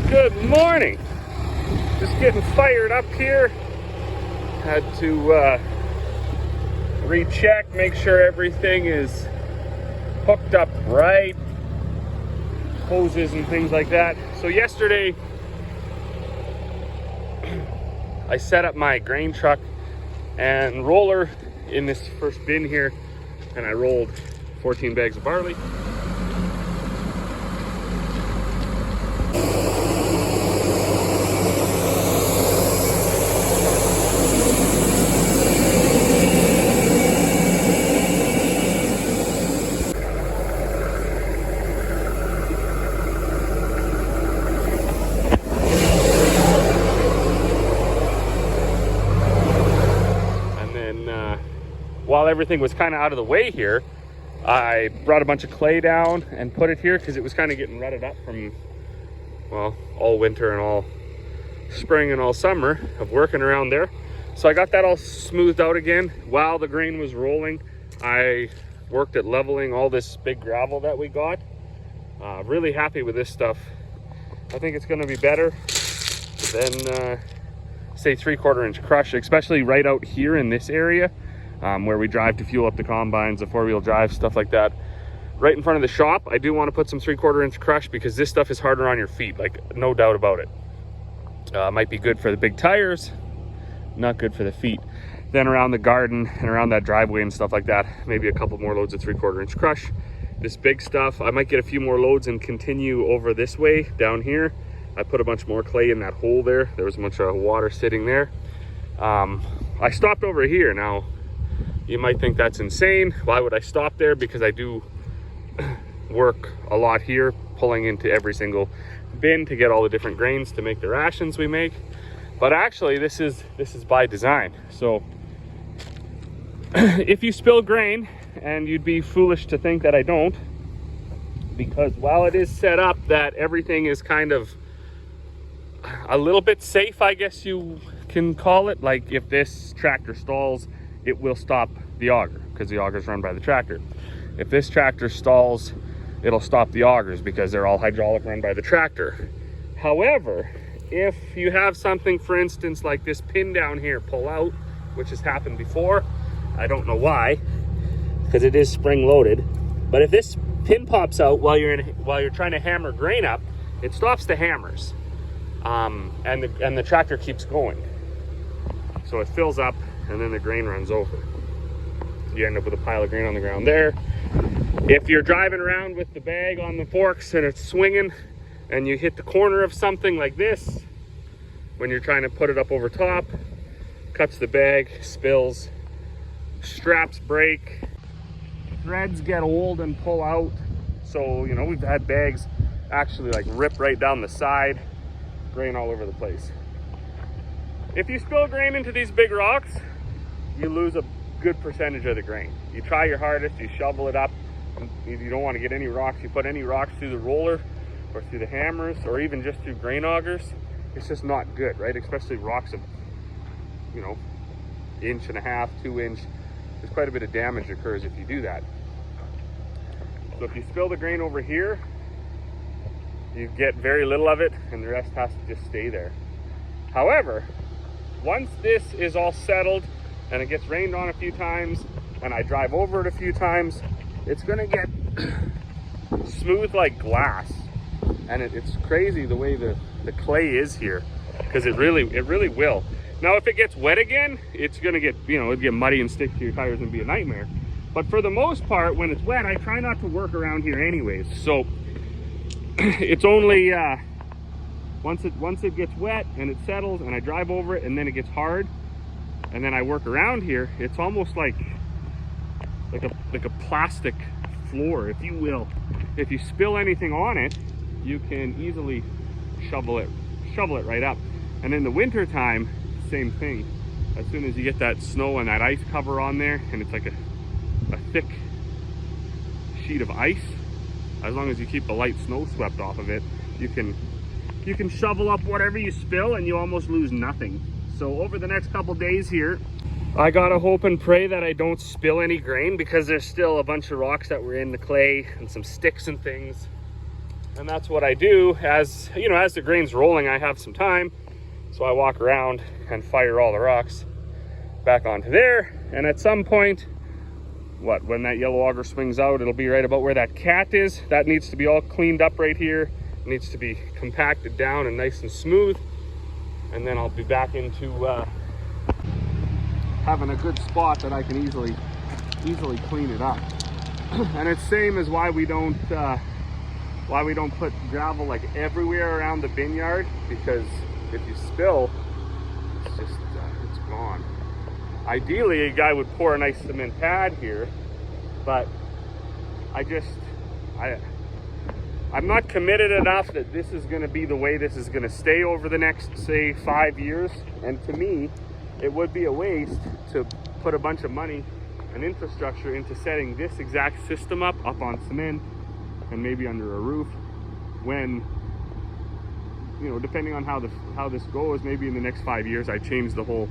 Good morning. Just getting fired up here. Had to recheck, make sure everything is hooked up right, hoses and things like that. So yesterday I set up my grain truck and roller in this first bin here, and I rolled 14 bags of barley. While everything was kind of out of the way here, I brought a bunch of clay down and put it here because it was kind of getting rutted up from, well, all winter and all spring and all summer of working around there. So I got that all smoothed out again. While the grain was rolling, I worked at leveling all this big gravel that we got. Really happy with this stuff. I think it's going to be better than, say, 3/4 inch crush, especially right out here in this area. Where we drive to fuel up the combines, the 4-wheel drive, stuff like that. Right in front of the shop, I do want to put some 3/4 inch crush because this stuff is harder on your feet, like no doubt about it. Might be good for the big tires, not good for the feet. Then around the garden and around that driveway and stuff like that, maybe a couple more loads of 3/4 inch crush. This big stuff, I might get a few more loads and continue over this way down here. I put a bunch more clay in that hole there. There was a bunch of water sitting there. I stopped over here. Now, you might think that's insane. Why would I stop there? Because I do work a lot here, pulling into every single bin to get all the different grains to make the rations we make. But actually, this is by design. So if you spill grain, and you'd be foolish to think that I don't, because while it is set up that everything is kind of a little bit safe, I guess you can call it. Like if this tractor stalls, it will stop the auger because the auger is run by the tractor. If this tractor stalls, it'll stop the augers because they're all hydraulic, run by the tractor. However, if you have something, for instance, like this pin down here pull out, which has happened before, I don't know why, because it is spring loaded, but if this pin pops out while you're trying to hammer grain up, it stops the hammers, and the tractor keeps going. So it fills up and then the grain runs over. You end up with a pile of grain on the ground there. If you're driving around with the bag on the forks and it's swinging and you hit the corner of something like this, when you're trying to put it up over top, cuts the bag, spills, straps break, threads get old and pull out. So, you know, we've had bags actually like rip right down the side, grain all over the place. If you spill grain into these big rocks, you lose a good percentage of the grain. You try your hardest, you shovel it up, you don't want to get any rocks. You put any rocks through the roller or through the hammers or even just through grain augers, it's just not good, right? Especially rocks of, you know, 1.5 to 2 inch. There's quite a bit of damage occurs if you do that. So if you spill the grain over here, you get very little of it and the rest has to just stay there. However, once this is all settled and it gets rained on a few times and I drive over it a few times, it's gonna get smooth like glass. And it's crazy the way the clay is here, because it really will. Now if it gets wet again, it's gonna get, you know, it'll get muddy and stick to your tires and be a nightmare. But for the most part, when it's wet, I try not to work around here anyways. So it's only once it gets wet and it settles and I drive over it and then it gets hard and then I work around here, it's almost like a plastic floor, if you will. If you spill anything on it, you can easily shovel it right up. And in the winter time, same thing. As soon as you get that snow and that ice cover on there, and it's like a thick sheet of ice, as long as you keep the light snow swept off of it, you can shovel up whatever you spill and you almost lose nothing. So over the next couple days here, I gotta hope and pray that I don't spill any grain, because there's still a bunch of rocks that were in the clay and some sticks and things. And that's what I do. As you know, as the grain's rolling, I have some time, so I walk around and fire all the rocks back onto there. And at some point, when that yellow auger swings out, it'll be right about where that cat is. That needs to be all cleaned up right here. It needs to be compacted down and nice and smooth. And then I'll be back into having a good spot that I can easily clean it up. And it's same as why we don't put gravel like everywhere around the bin yard, because if you spill, it's just it's gone. Ideally, a guy would pour a nice cement pad here, but I'm not committed enough that this is going to be the way this is going to stay over the next, say, 5 years. And to me, it would be a waste to put a bunch of money and infrastructure into setting this exact system up on cement and maybe under a roof, when, you know, depending on how this goes, maybe in the next 5 years I change the whole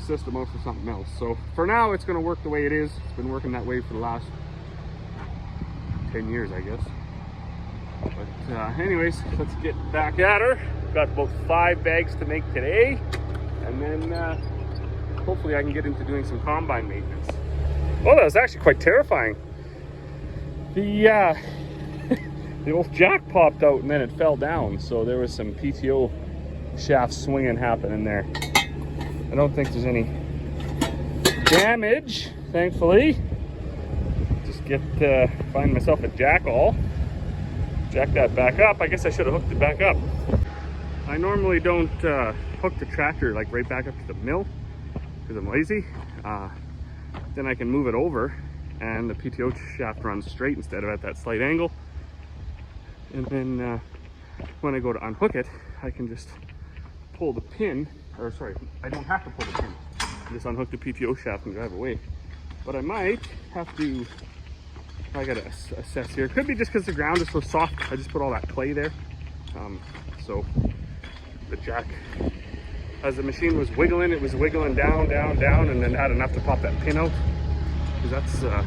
system out for something else. So for now, it's going to work the way it is. It's been working that way for the last 10 years, I guess. But anyways, let's get back at her. Got about 5 bags to make today, and then hopefully I can get into doing some combine maintenance. Oh, that was actually quite terrifying. The old jack popped out and then it fell down, so there was some PTO shaft swinging happening there. I don't think there's any damage, thankfully. Just find myself a jack-all, jack that back up. I guess I should have hooked it back up. I normally don't hook the tractor like right back up to the mill because I'm lazy. Then I can move it over and the PTO shaft runs straight instead of at that slight angle. And then when I go to unhook it, I can just pull the pin, or sorry, I don't have to pull the pin. I just unhook the PTO shaft and drive away. But I might have to, I gotta assess here. It could be just because the ground is so soft. I just put all that clay there. So the jack, as the machine was wiggling, it was wiggling down, down, down, and then had enough to pop that pin out. Because that's, I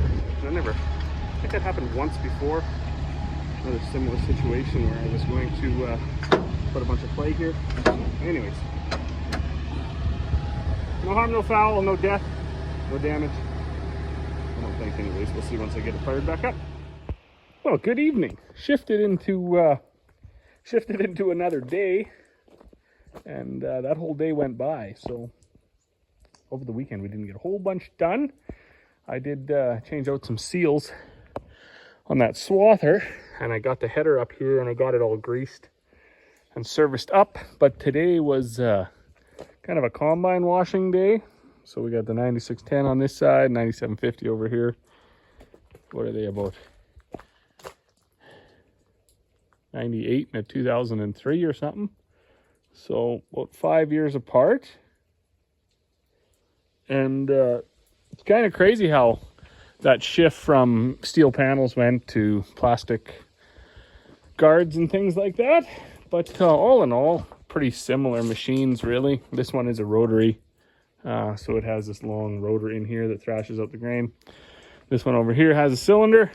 think that happened once before. Another similar situation where I was going to put a bunch of clay here. Anyways, no harm, no foul, no death, no damage. I don't think, anyways. We'll see once I get it fired back up. Well, good evening. Shifted into another day, and that whole day went by. So over the weekend we didn't get a whole bunch done. I did change out some seals on that swather, and I got the header up here and I got it all greased and serviced up. But today was kind of a combine washing day. So we got the 9610 on this side, 9750 over here. What are they, about 98 and a 2003 or something? So about 5 years apart. And it's kind of crazy how that shift from steel panels went to plastic guards and things like that. But all in all, pretty similar machines, really. This one is a rotary. So it has this long rotor in here that thrashes out the grain. This one over here has a cylinder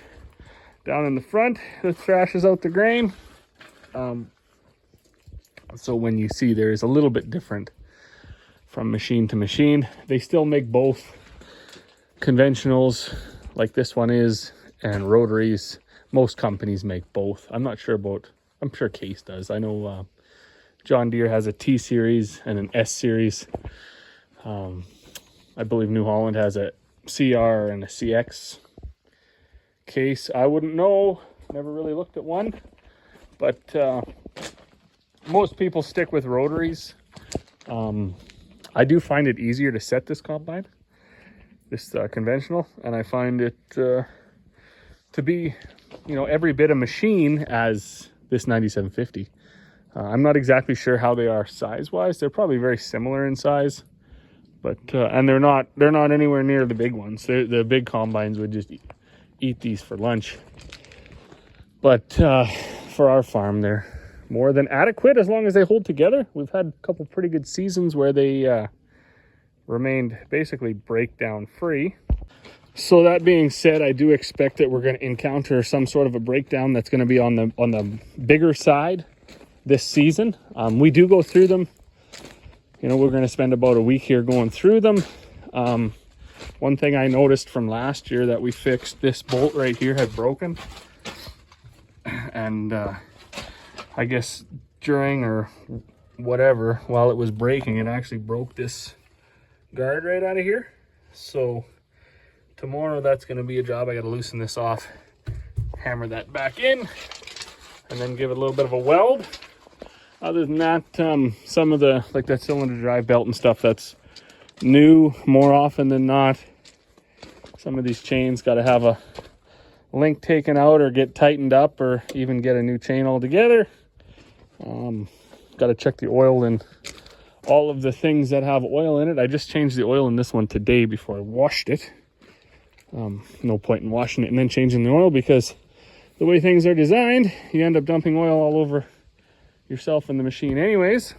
down in the front that thrashes out the grain. So when you see, there is a little bit different from machine to machine. They still make both conventionals like this one is and rotaries. Most companies make both. I'm not sure about, I'm sure Case does. I know John Deere has a T series and an S series. I believe New Holland has a CR and a CX case. I wouldn't know, never really looked at one, but most people stick with rotaries. I do find it easier to set this combine, this conventional, and I find it to be, you know, every bit a machine as this 9750. I'm not exactly sure how they are size-wise. They're probably very similar in size. But and they're not anywhere near the big ones. The big combines would just eat these for lunch. But for our farm, they're more than adequate as long as they hold together. We've had a couple pretty good seasons where they remained basically breakdown free. So that being said, I do expect that we're going to encounter some sort of a breakdown that's going to be on the bigger side this season. We do go through them. You know, we're going to spend about a week here going through them. One thing I noticed from last year that we fixed, this bolt right here had broken. And I guess during or whatever, while it was breaking, it actually broke this guard right out of here. So tomorrow that's going to be a job. I got to loosen this off, hammer that back in, and then give it a little bit of a weld. Other than that, some of the, like that cylinder drive belt and stuff, that's new more often than not. Some of these chains got to have a link taken out or get tightened up, or even get a new chain altogether. Got to check the oil and all of the things that have oil in it. I just changed the oil in this one today before I washed it. No point in washing it and then changing the oil, because the way things are designed, you end up dumping oil all over yourself and the machine anyways.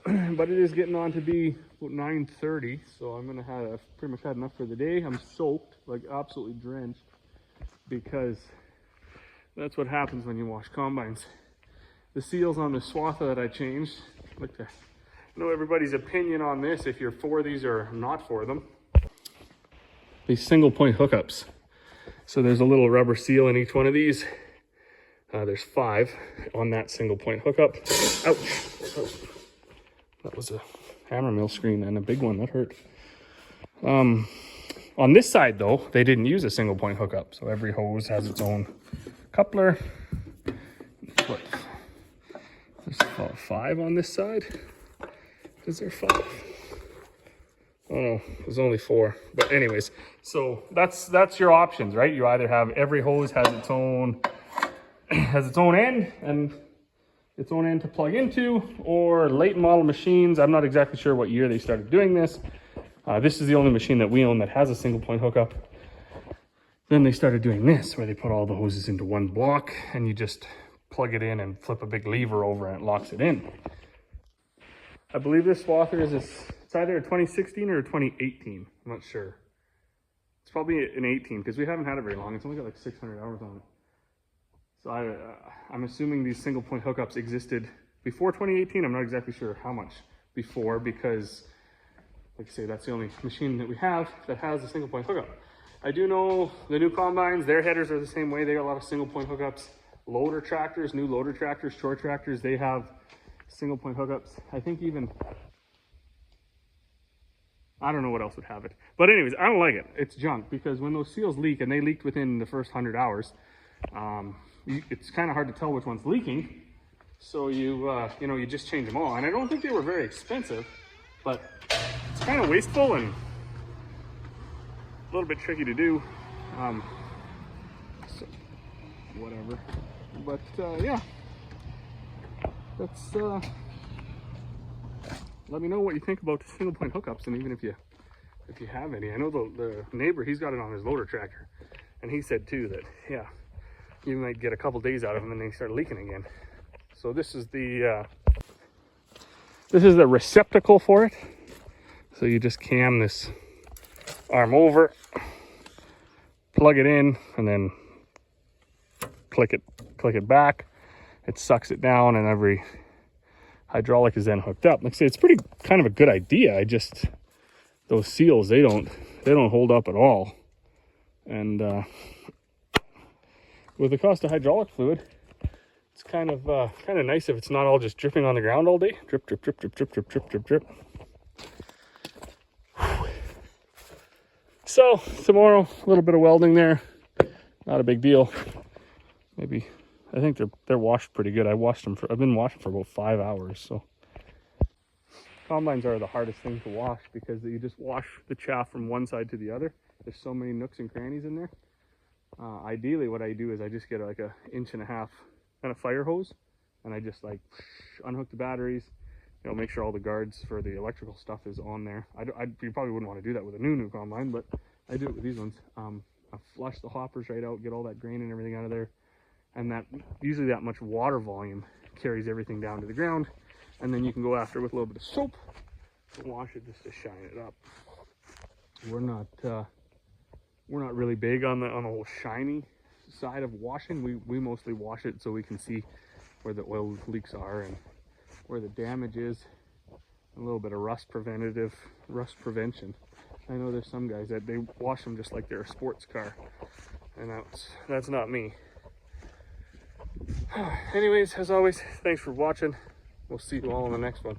But it is getting on to be about 9:30, so I'm gonna have pretty much had enough for the day. I'm soaked, like absolutely drenched, because that's what happens when you wash combines. The seals on the swath that I changed, like to know everybody's opinion on this, if you're for these or not for them. These single point hookups. So there's a little rubber seal in each one of these. There's 5 on that single point hookup. Ouch. That was a hammer mill screen and a big one, that hurt. On this side though, they didn't use a single point hookup. So every hose has its own coupler. What? There's 5 on this side. Is there 5? Oh no, there's only 4. But anyways, so that's your options, right? You either have every hose has its own end and its own end to plug into, or late model machines. I'm not exactly sure what year they started doing this. This is the only machine that we own that has a single point hookup. Then they started doing this, where they put all the hoses into one block and you just plug it in and flip a big lever over and it locks it in. I believe this swather is it's either a 2016 or a 2018. I'm not sure. It's probably an 18 because we haven't had it very long. It's only got like 600 hours on it. So I'm assuming these single point hookups existed before 2018. I'm not exactly sure how much before, because like I say, that's the only machine that we have that has a single point hookup. I do know the new combines, their headers are the same way. They got a lot of single point hookups. Loader tractors, new loader tractors, short tractors, they have single point hookups. I think even, I don't know what else would have it. But anyways, I don't like it. It's junk, because when those seals leak, and they leaked within the first 100 hours, it's kind of hard to tell which one's leaking. So you just change them all. And I don't think they were very expensive, but it's kind of wasteful and a little bit tricky to do. So whatever. But yeah, that's let me know what you think about the single point hookups, and even if you have any. I know the neighbor, he's got it on his loader tractor, and he said too that yeah, you might get a couple days out of them and then they start leaking again. So this is the receptacle for it. So you just cam this arm over, plug it in, and then click it back. It sucks it down, and every hydraulic is then hooked up. Like I say, it's pretty kind of a good idea. I just, those seals, they don't hold up at all. And with the cost of hydraulic fluid, it's kind of nice if it's not all just dripping on the ground all day. Drip, drip, drip, drip, drip, drip, drip, drip, drip. So tomorrow, a little bit of welding there, not a big deal. Maybe, I think they're washed pretty good. I've been washing for about 5 hours. So combines are the hardest thing to wash, because you just wash the chaff from one side to the other. There's so many nooks and crannies in there. Ideally, what I do is I just get like a 1.5 inch kind of fire hose, and I just like unhook the batteries. Make sure all the guards for the electrical stuff is on there. You probably wouldn't want to do that with a new combine, but I do it with these ones. I flush the hoppers right out, get all that grain and everything out of there, and that usually that much water volume carries everything down to the ground, and then you can go after with a little bit of soap and wash it just to shine it up. We're not we're not really big on the whole shiny side of washing. We mostly wash it so we can see where the oil leaks are and where the damage is. A little bit of rust prevention. I know there's some guys that they wash them just like they're a sports car, and that's not me. Anyways, as always, thanks for watching. We'll see you all in the next one.